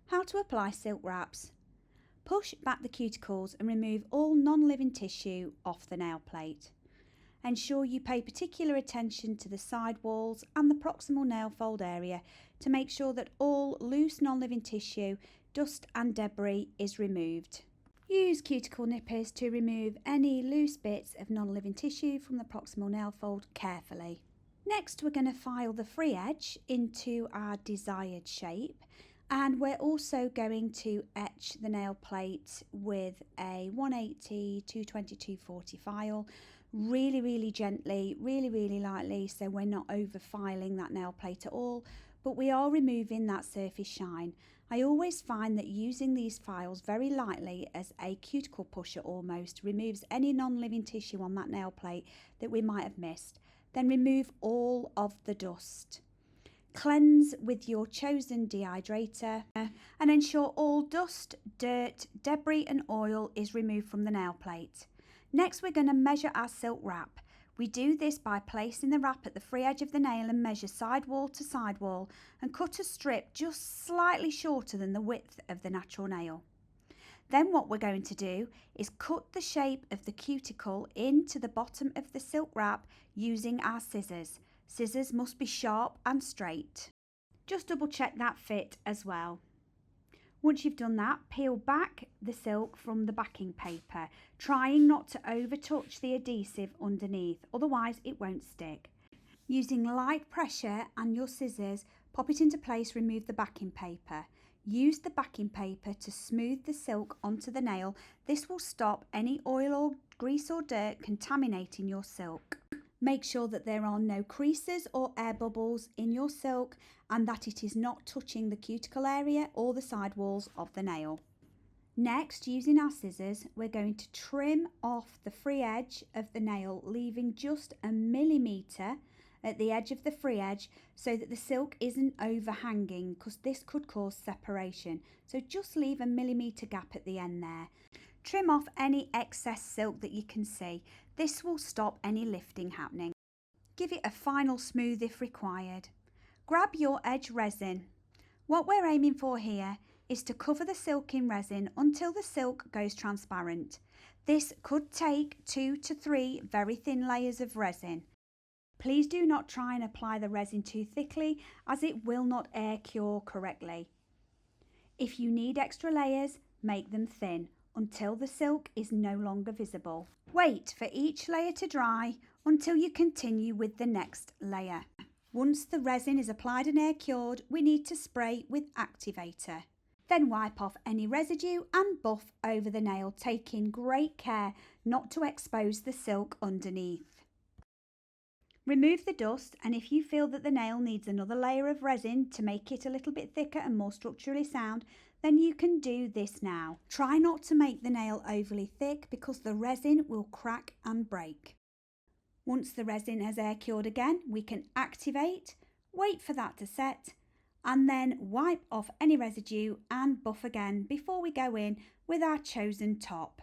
How to apply silk wraps. Push back the cuticles and remove all non-living tissue off the nail plate. Ensure you pay particular attention to the side walls and the proximal nail fold area to make sure that all loose non-living tissue, dust and debris is removed. Use cuticle nippers to remove any loose bits of non-living tissue from the proximal nail fold carefully. Next, we're going to file the free edge into our desired shape, and we're also going to etch the nail plate with a 180, 220, 240 file really gently, really lightly, so we're not over filing that nail plate at all, but we are removing that surface shine. I always find that using these files very lightly as a cuticle pusher almost removes any non-living tissue on that nail plate that we might have missed. Then remove all of the dust. Cleanse with your chosen dehydrator and ensure all dust, dirt, debris and oil is removed from the nail plate. Next, we're going to measure our silk wrap. We do this by placing the wrap at the free edge of the nail and measure sidewall to sidewall and cut a strip just slightly shorter than the width of the natural nail. Then what we're going to do is cut the shape of the cuticle into the bottom of the silk wrap using our scissors. Scissors must be sharp and straight. Just double check that fit as well. Once you've done that, peel back the silk from the backing paper, trying not to over touch the adhesive underneath, otherwise it won't stick. Using light pressure and your scissors, pop it into place, remove the backing paper. Use the backing paper to smooth the silk onto the nail. This will stop any oil or grease or dirt contaminating your silk. Make sure that there are no creases or air bubbles in your silk and that it is not touching the cuticle area or the side walls of the nail. Next, using our scissors, we're going to trim off the free edge of the nail, leaving just a millimetre at the edge of the free edge so that the silk isn't overhanging, because this could cause separation. So just leave a millimetre gap at the end there. Trim off any excess silk that you can see. This will stop any lifting happening. Give it a final smooth if required. Grab your edge resin. What we're aiming for here is to cover the silk in resin until the silk goes transparent. This could take 2 to 3 very thin layers of resin. Please do not try and apply the resin too thickly, as it will not air cure correctly. If you need extra layers, make them thin until the silk is no longer visible. Wait for each layer to dry until you continue with the next layer. Once the resin is applied and air cured, we need to spray with activator. Then wipe off any residue and buff over the nail, taking great care not to expose the silk underneath. Remove the dust, and if you feel that the nail needs another layer of resin to make it a little bit thicker and more structurally sound, then you can do this now. Try not to make the nail overly thick because the resin will crack and break. Once the resin has air cured again, we can activate, wait for that to set, and then wipe off any residue and buff again before we go in with our chosen top.